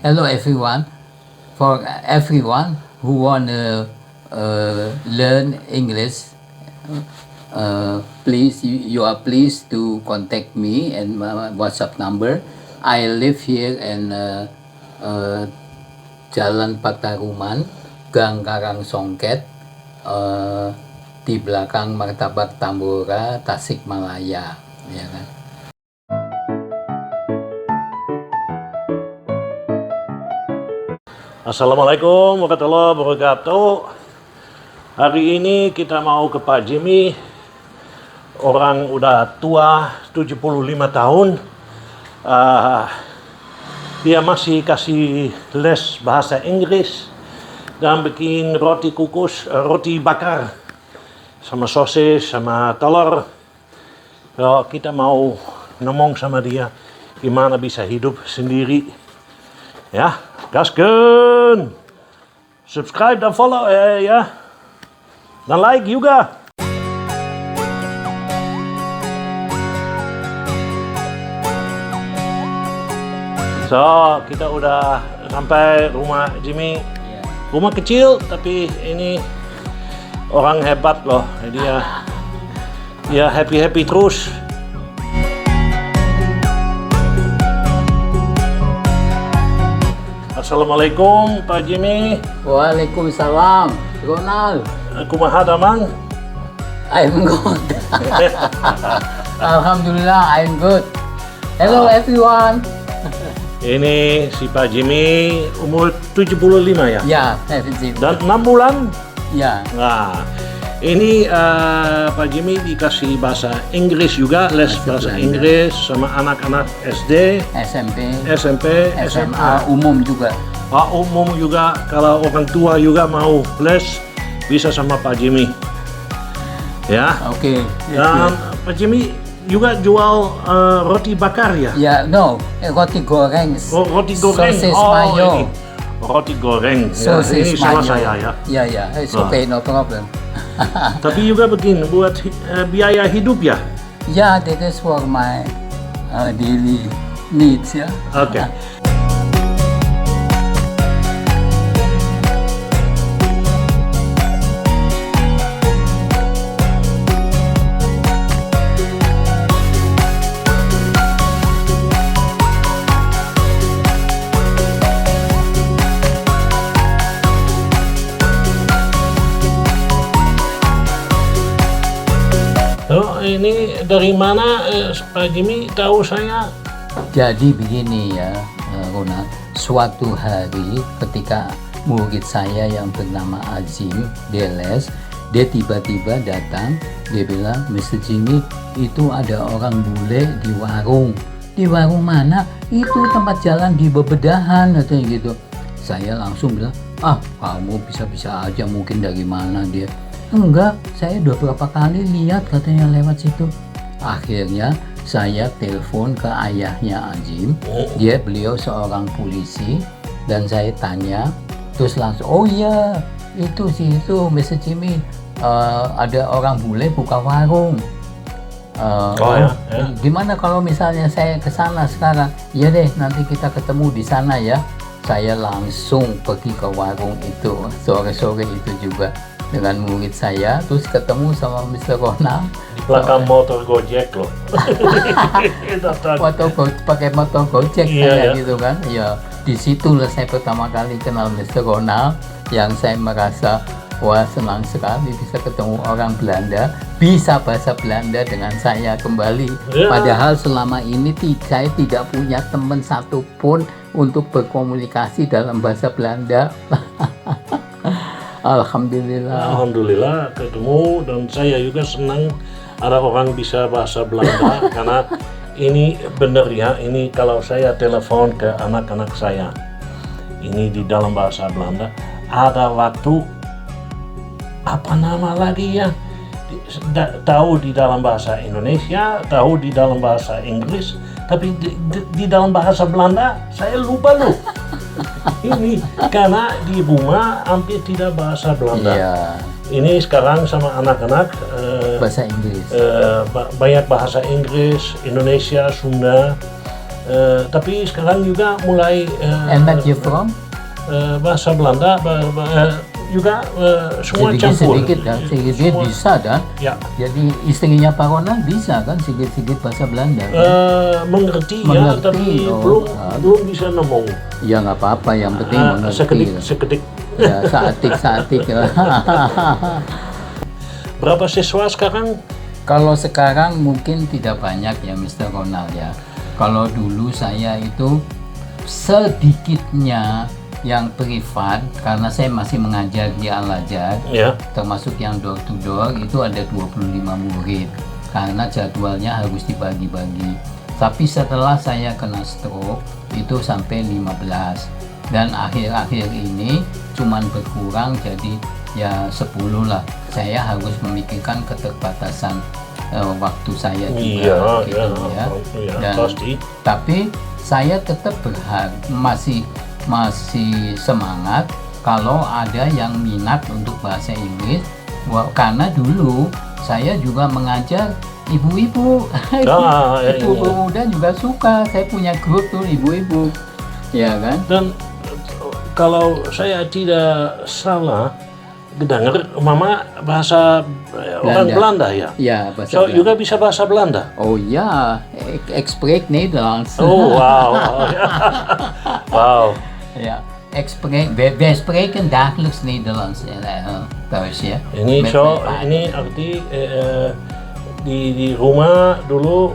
Hello everyone. For everyone who wanna learn English, please you are pleased to contact me and my WhatsApp number. I live here in Jalan Pataruman, Gang Karangsongket, di belakang Martabak Tambora, Tasikmalaya, ya kan? Assalamualaikum warahmatullahi wabarakatuh. Hari ini kita mau ke Pak Jimmy. Orang udah tua, 75 tahun. Dia masih kasih les bahasa Inggris dan bikin roti kukus, roti bakar sama sosis, sama telur. Kita mau ngomong sama dia gimana bisa hidup sendiri. Ya, gaskeun. Subscribe dan follow ya. Dan like juga. So, kita udah sampai rumah Jimmy. Rumah kecil tapi ini orang hebat loh. Dia happy terus. Assalamualaikum Pak Jimmy. Waalaikumsalam, Ronald. Kumaha damang? I'm good. Alhamdulillah, I'm good. Hello everyone. Ini si Pak Jimmy umur 75 ya? Ya, 70. Dan 6 bulan? Ya. Nah, ini Pak Jimmy dikasih bahasa Inggris juga, les bahasa Inggris sama anak-anak SD, SMP, SMP, SMA, umum juga. Umum juga, kalau orang tua juga mau les, bisa sama Pak Jimmy. Ya. Oke. Dan Pak Jimmy juga jual roti bakar ya? Ya, no, roti goreng. Roti goreng. Sosis mayo. Ini. Roti goreng. Sosis ini salah mayo. saya ya. Ya, ya, it's okay, no problem. Tapi juga begini buat biaya hidup ya? Ya, that is for my daily needs ya. Oke. Ini dari mana Pak Jimmy tahu saya? Jadi begini ya, Ronald. Suatu hari ketika murid saya yang bernama Azim, dia les, dia tiba-tiba datang, dia bilang, Mr. Jimmy, itu ada orang bule di warung. Di warung mana? Itu tempat jalan di Bebedahan, katanya gitu. Saya langsung bilang, kamu bisa-bisa aja mungkin dari mana dia. Enggak, saya udah berapa kali lihat katanya lewat situ. Akhirnya saya telepon ke ayahnya Azim. Beliau seorang polisi dan saya tanya, terus langsung, oh iya, itu Mr. Jimmy, ada orang bule buka warung. Gimana kalau misalnya saya ke sana sekarang? Iya deh, nanti kita ketemu di sana ya. Saya langsung pergi ke warung itu sore-sore itu juga dengan murid saya, terus ketemu sama Mr. Ronald di belakang motor Gojek loh. pakai motor Gojek iya, gitu kan. Ya, disitulah saya pertama kali kenal Mr. Ronald, yang saya merasa wah senang sekali bisa ketemu orang Belanda, bisa bahasa Belanda dengan saya kembali. Padahal selama ini saya tidak punya teman satupun untuk berkomunikasi dalam bahasa Belanda. Alhamdulillah ketemu, dan saya juga senang ada orang bisa bahasa Belanda karena ini benar ya, ini kalau saya telepon ke anak-anak saya ini di dalam bahasa Belanda, ada waktu apa nama lagi ya, tahu di dalam bahasa Indonesia, tahu di dalam bahasa Inggris, tapi di dalam bahasa Belanda saya lupa loh. Ini karena di rumah hampir tidak bahasa Belanda. Iya. Ini sekarang sama anak-anak bahasa Inggris. Banyak bahasa Inggris, Indonesia, Sunda, Tapi sekarang juga mulai And that you from? bahasa Belanda juga semua campur. Sedikit bisa kan? Ya. Jadi istrinya Pak Ronald bisa kan sedikit bahasa Belanda? Mengerti, Mengerti, ya, tapi oh. belum bisa ngomong. Ya nggak apa-apa, yang penting mengerti. Sekedik. Ya, seatik. Berapa siswa sekarang? Kalau sekarang mungkin tidak banyak ya Mr. Ronald ya. Kalau dulu saya itu sedikitnya yang privat, karena saya masih mengajar di Al-Azhar, Ya. termasuk yang door to door itu ada 25 murid karena jadwalnya harus dibagi-bagi. Tapi setelah saya kena stroke itu sampai 15, dan akhir-akhir ini cuman berkurang jadi ya 10 lah. Saya harus memikirkan keterbatasan waktu saya juga gitu ya. Dan Pasti. tapi saya tetap masih semangat kalau ada yang minat untuk bahasa Inggris. Karena dulu saya juga mengajar ibu-ibu. Ibu muda juga suka. Saya punya grup tuh ibu-ibu, ya kan? Dan kalau saya tidak salah dengar, Mama bahasa orang Belanda ya? Ya, bahasa So Belanda. juga bisa bahasa Belanda? Oh ja, ik spreek Nederlands. Oh wow. Wow. Ja, wij spreken dagelijks Nederlands thuis ya. Ini Met so, mijn ini arti di rumah dulu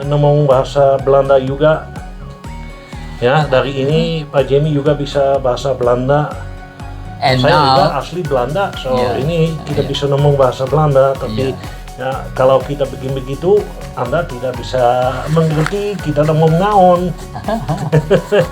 ngomong bahasa Belanda juga. Ya, dari ini Pak Jamie juga bisa bahasa Belanda. And Saya juga now, asli Belanda, so Yeah. ini kita Yeah. bisa ngomong bahasa Belanda, tapi Yeah. ya kalau kita bikin begitu, Anda tidak bisa mengerti kita ngomong naon.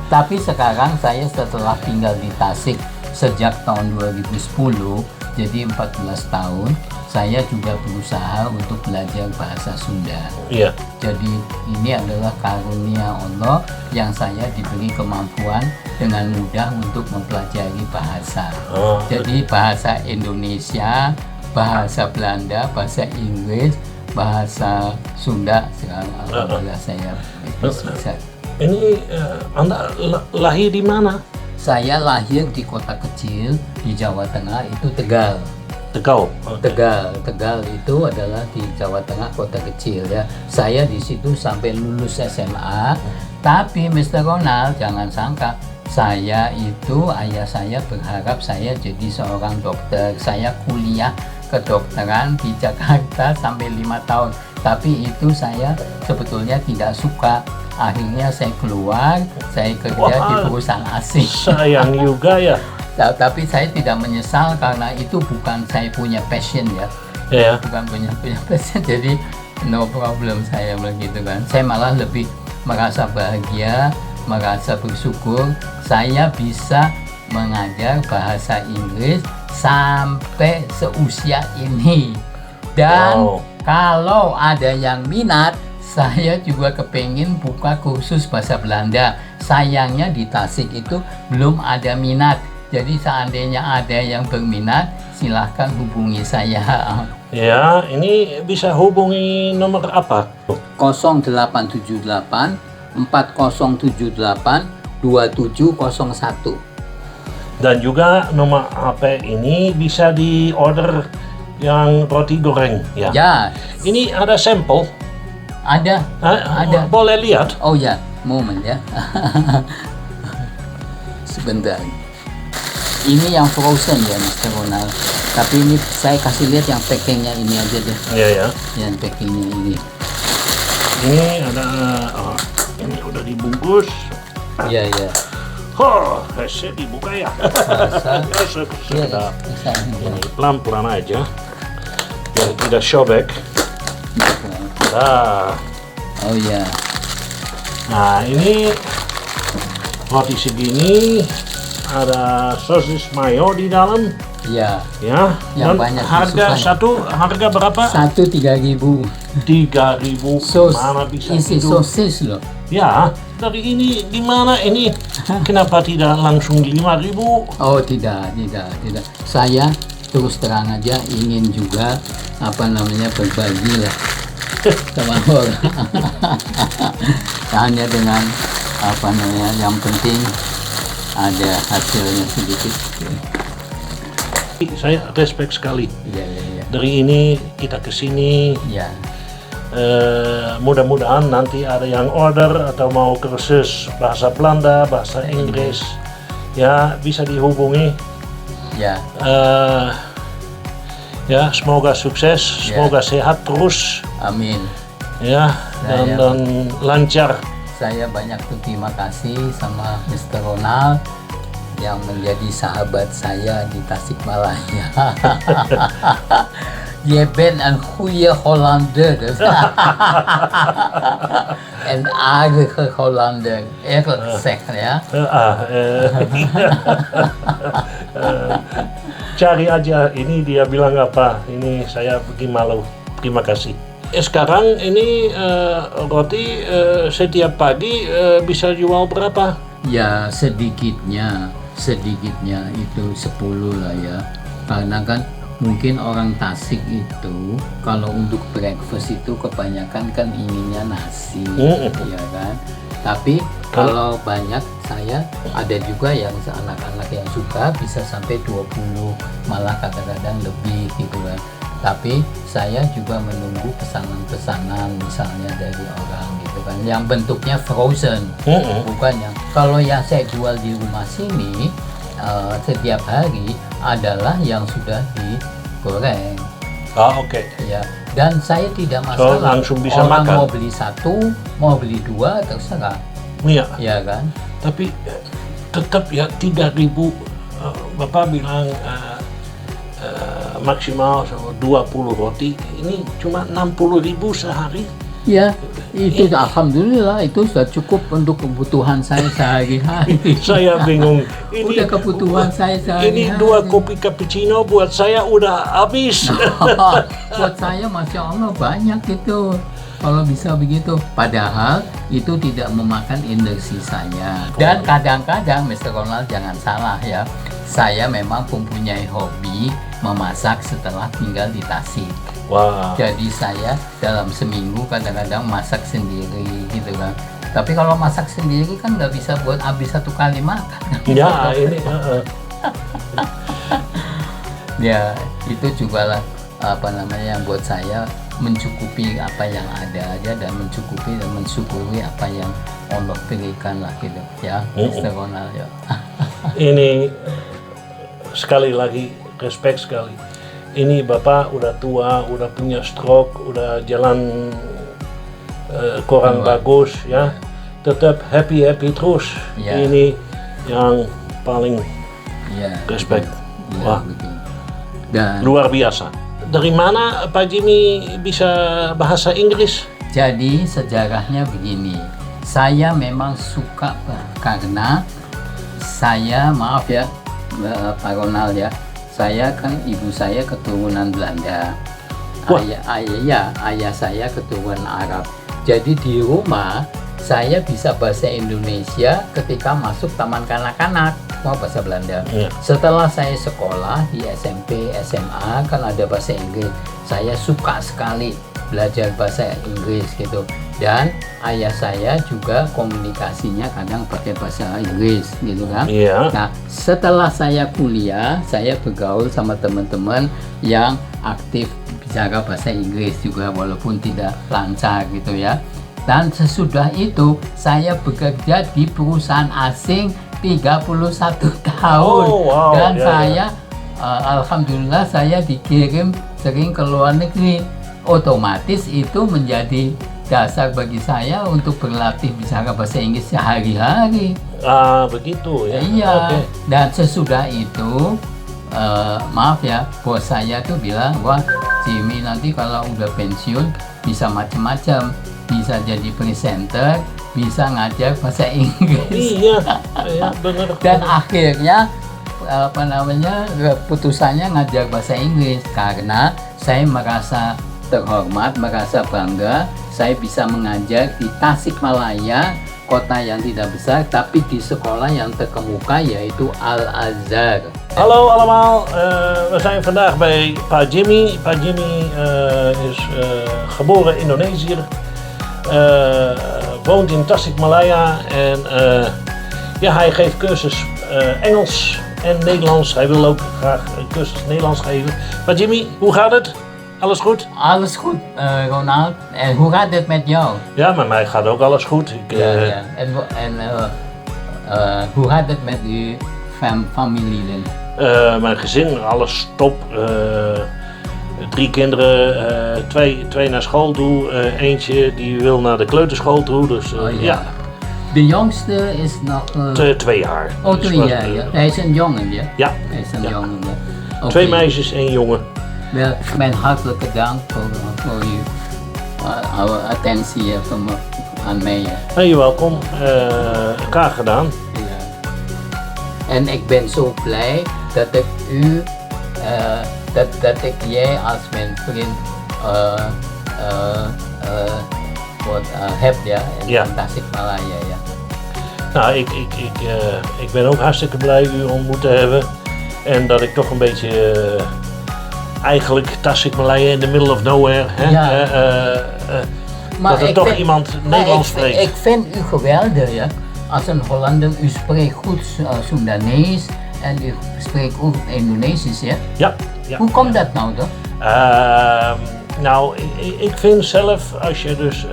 tapi sekarang saya setelah tinggal di Tasik sejak tahun 2010, jadi 14 tahun, saya juga berusaha untuk belajar bahasa Sunda. Iya, Jadi ini adalah karunia Allah yang saya diberi kemampuan dengan mudah untuk mempelajari bahasa. Oh. Jadi bahasa Indonesia, bahasa Belanda, bahasa Inggris, bahasa Sunda sekarang alhamdulillah saya bisa. Ini Anda lahir di mana? Saya lahir di kota kecil di Jawa Tengah, itu Tegal. Tegau. Tegal itu adalah di Jawa Tengah, kota kecil ya. Saya di situ sampai lulus SMA. Tapi Mr. Ronald jangan sangka, ayah saya berharap saya jadi seorang dokter. Saya kuliah kedokteran di Jakarta sampai 5 tahun. Tapi itu saya sebetulnya tidak suka. Akhirnya saya keluar, saya kerja di perusahaan asing. Sayang juga ya. Tapi saya tidak menyesal karena itu bukan saya punya passion ya. Ya. Bukan punya passion, jadi no problem saya begitu kan. Saya malah lebih merasa bahagia, merasa bersyukur saya bisa mengajar bahasa Inggris sampai seusia ini. Dan kalau ada yang minat, saya juga kepengin buka kursus bahasa Belanda. Sayangnya di Tasik itu belum ada minat. Jadi seandainya ada yang berminat, silahkan hubungi saya. Ya, ini bisa hubungi nomor apa? 0878 4078 2701. Dan juga nomor HP ini bisa di order yang roti goreng ya. Ya, Ini ada sampel. ada. Ada. Boleh lihat? Oh ya, moment ya. Sebentar. Ini yang frozen ya, Mr. Ronald. Tapi ini saya kasih lihat yang packingnya ini aja deh. Iya ya. Yang packingnya ini. Ini ada, ini udah dibungkus. Iya, iya. Oh, saya dibuka ya. Rasa. Iya, Kita bisa. ini pelan-pelan aja, biar tidak sobek. Nah, Oh ya. nah ini roti segini, ada sosis mayo di dalam. Iya. Ya, Yang dan banyak harga disukai. harga berapa? 3.000. 3.000. Mana bisa isi itu? sosis loh. Ya, dari ini gimana ini? Kenapa tidak langsung 5.000? Oh tidak. Saya terus terang aja ingin juga berbagi lah. sama orang. Hanya dengan apa namanya, yang penting ada hasilnya sedikit. Saya respect sekali. Iya, iya, iya. Dari ini kita ke sini. Ya, Mudah-mudahan nanti ada yang order atau mau kursus bahasa Belanda, bahasa Inggris, ya bisa dihubungi. ya, Ya, semoga sukses, semoga sehat terus, amin. ya, dan lancar. Saya banyak terima kasih sama Mr. Ronald yang menjadi sahabat saya di Tasikmalaya. Je bent een goede Hollander. Een aardige Hollander, eerlijk gezegd, ya. Cari aja, ini dia bilang apa, ini saya bikin malu. Terima kasih. Sekarang ini roti setiap pagi bisa jual berapa? Ya sedikitnya itu 10 lah ya. Karena kan mungkin orang Tasik itu kalau untuk breakfast itu kebanyakan kan inginnya nasi, ya kan. Tapi kalau banyak, saya ada juga yang anak-anak yang suka bisa sampai 20, malah kadang-kadang lebih gitu kan. Tapi saya juga menunggu pesanan-pesanan misalnya dari orang gitu kan, yang bentuknya frozen, bukan yang kalau yang saya jual di rumah sini setiap hari adalah yang sudah digoreng. Oke. Ya, dan saya tidak So, masalah. langsung bisa Orang makan. mau beli 1, mau beli 2, terserah, Iya. ya kan? Tapi tetap ya 3.000. Bapak bilang maksimal 20 roti. Ini cuma 60.000 sehari. Ya, itu alhamdulillah itu sudah cukup untuk kebutuhan saya sehari-hari. Saya bingung. Ini Udah kebutuhan saya sehari-hari. Ini 2 kopi cappuccino buat saya udah habis. Buat saya Masya Allah banyak itu kalau bisa begitu. Padahal itu tidak memakan energi saya. Dan kadang-kadang Mr. Ronald jangan salah ya, saya memang mempunyai hobi memasak setelah tinggal di Tasik. Wah. Jadi saya dalam seminggu kadang-kadang masak sendiri gitu kan. Tapi kalau masak sendiri kan nggak bisa buat habis 1 kali makan. Ya, ini Ya, itu juga lah apa namanya yang buat saya mencukupi apa yang ada aja dan mencukupi dan mensyukuri apa yang Allah berikan lah gitu ya, Mr. Ronald ya. ini sekali lagi respect sekali. Ini Bapak udah tua, udah punya stroke, udah jalan kurang bagus ya. Tetap happy terus. Ya. Ini yang paling Ya, respect. ya, Wah, betul. Dan luar biasa. Dari mana Pak Jimmy bisa bahasa Inggris? jadi sejarahnya begini, saya memang suka karena saya, maaf ya Pak Ronald ya, saya kan ibu saya keturunan Belanda, Wah. ayah saya keturunan Arab. Jadi di rumah saya bisa bahasa Indonesia ketika masuk taman kanak-kanak, mau bahasa Belanda. Ya. Setelah saya sekolah di SMP, SMA kan ada bahasa Inggris. Saya suka sekali belajar bahasa Inggris gitu. Dan ayah saya juga komunikasinya kadang pakai bahasa Inggris gitu kan. Iya. Nah, setelah saya kuliah, saya bergaul sama teman-teman yang aktif bicara bahasa Inggris juga walaupun tidak lancar gitu ya. Dan sesudah itu saya bekerja di perusahaan asing 31 tahun. Oh, wow. Dan Ya, saya alhamdulillah saya dikirim sering ke luar negeri. Otomatis itu menjadi dasar bagi saya untuk berlatih bicara bahasa Inggris sehari-hari. Begitu ya. Iya. Oke. Dan sesudah itu maaf ya, bos saya tuh bilang, wah Jimmy nanti kalau udah pensiun bisa macam-macam, bisa jadi presenter, bisa ngajar bahasa Inggris. Iya, ya, benar. Dan akhirnya apa namanya, putusannya ngajar bahasa Inggris karena saya merasa terhormat, merasa bangga saya bisa mengajar di Tasikmalaya kota yang tidak besar, tapi di sekolah yang terkemuka yaitu Al-Azhar. Hallo allemaal, we zijn vandaag bij Pa Jimmy. Pa Jimmy is geboren Indonesiër, woont in Tasikmalaya en ja, hij geeft cursus Engels en Nederlands. Hij wil ook graag een cursus Nederlands geven. Pa Jimmy, hoe gaat het? Alles goed? Alles goed, Ronald. En hoe gaat het met jou? Ja, met mij gaat ook alles goed. Ja. En hoe gaat het met uw familie dan? Mijn gezin, alles top. 3 kinderen, 2 naar school toe, eentje die wil naar de kleuterschool toe, dus ja. De jongste is nog... 2 jaar. Oh, 2 jaar, ja. Hij is een jongen, ja? Ja. Hij is een jongen, ja. Okay. 2 meisjes, 1 jongen. Wel, mijn hartelijke dank voor uw attentie aan mij. Hey, je welkom. Graag gedaan. Ja. En ik ben zo blij dat ik u, dat ik jij als mijn vriend heb, ja, in Tasikmalaya, ja. Nou, ik ben ook hartstikke blij u ontmoet te hebben. En dat ik toch een beetje... eigenlijk Tasikmalaya in the middle of nowhere. Hè? Ja. Dat er toch iemand Nederlands spreekt. Ik vind u geweldig, ja. Als een Hollander, u spreekt goed Soedanees en u spreekt ook Indonesisch, ja? Ja. Hoe komt dat nou dan? Nou, ik vind zelf, als je dus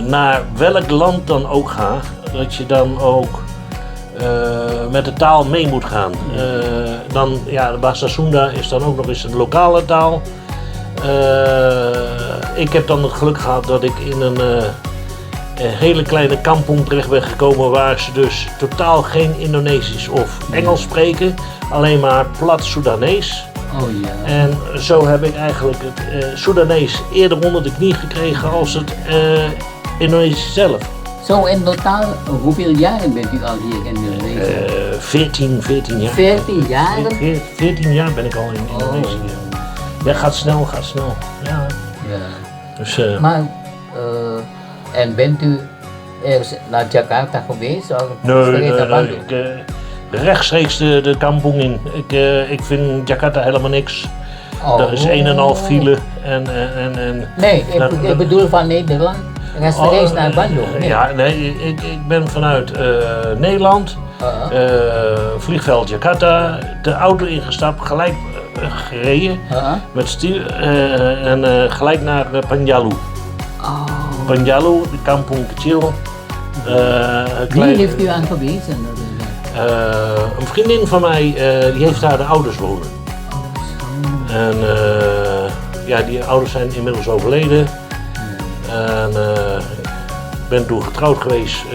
naar welk land dan ook gaat, dat je dan ook met de taal mee moet gaan. Dan, ja, de Bahasa Sunda is dan ook nog eens een lokale taal. Ik heb dan het geluk gehad dat ik in een hele kleine kampong terecht ben gekomen waar ze dus totaal geen Indonesisch of Engels spreken, alleen maar plat Soedanees. Oh ja. En zo heb ik eigenlijk het Soedanees eerder onder de knie gekregen als het Indonesisch zelf. Zo in totaal, hoeveel jaren bent u al hier in Indonesië? 14 jaar. 14 jaar? 14 jaar ben ik al in Indonesië. Ja, gaat snel. Ja. Dus, maar, en bent u eerst naar Jakarta geweest? Of nee, rechtstreeks de kampong in. Ik vind Jakarta helemaal niks. Er is 1,5 file en nee, ik bedoel van Nederland. Rechtstreeks naar Bandung. Nee. Ja, nee, ik ben vanuit Nederland, vliegveld Jakarta, de auto ingestapt, gelijk gereden met stuur en gelijk naar Panjalu. Panjalu, de kampong Kecil. Wie heeft u aan gewezen? Een vriendin van mij, die heeft daar de ouders wonen. En ja, die ouders zijn inmiddels overleden. En ik ben toen getrouwd geweest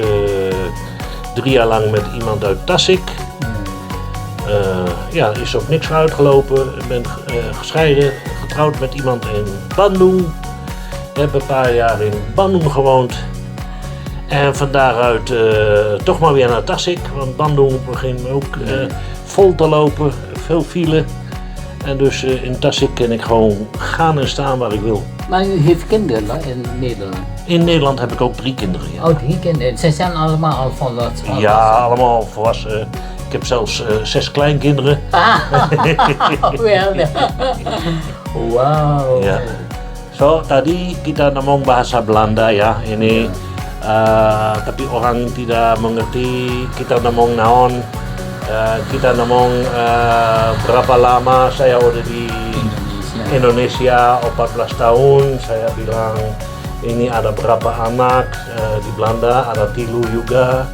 3 jaar lang met iemand uit Tasik. Ja, er is ook niks voor uitgelopen. Ik ben gescheiden, getrouwd met iemand in Bandung. Ik heb een paar jaar in Bandung gewoond. En van daaruit toch maar weer naar Tasik, want Bandung begint ook vol te lopen, veel file. En dus in Tasik kan ik gewoon gaan en staan waar ik wil. Maar u heeft kinderen in Nederland? In Nederland heb ik ook 3 kinderen. Ja. Oh, 3 kinderen. Ze zijn allemaal al volwassen? Ja, allemaal volwassen. Ik heb zelfs 6 kleinkinderen. Geweldig. Wow. Ja. So, tadi kita ngomong bahasa Belanda ya, ini tapi orang tidak mengerti kita ngomong naon, kita ngomong berapa lama saya udah di Indonesia 14 tahun, saya bilang ini ada berapa anak di Belanda, ada tilu juga,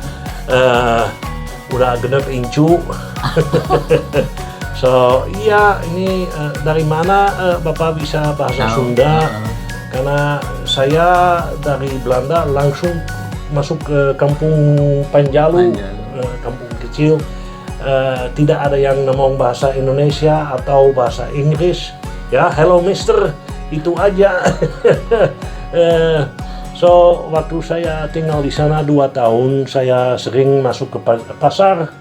udah genep incu. So, iya ini dari mana Bapak bisa bahasa Sunda? Karena saya dari Belanda langsung masuk ke kampung Panjalu, kampung kecil. Tidak ada yang ngomong bahasa Indonesia atau bahasa Inggris. Ya, hello mister, itu aja. So, waktu saya tinggal di sana 2 tahun, saya sering masuk ke pasar,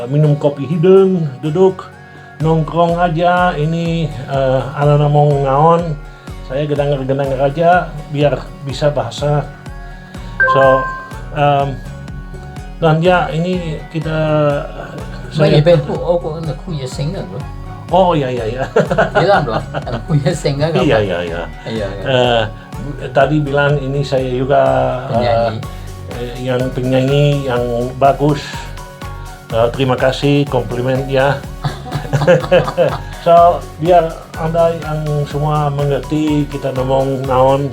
minum kopi hidung, duduk, nongkrong aja, ini ada ngomong naon, Saya gedangar-gedangar aja biar bisa bahasa. So, dan ya ini kita Saya betul, kok nak kuya singa bro. oh ya ya ya. Bilang dong, kuya singa kan? Iya iya iya. Iya. Tadi bilang ini saya juga yang penyanyi yang bagus. Terima kasih komplimennya. So biar Anda yang semua mengerti kita ngomong naon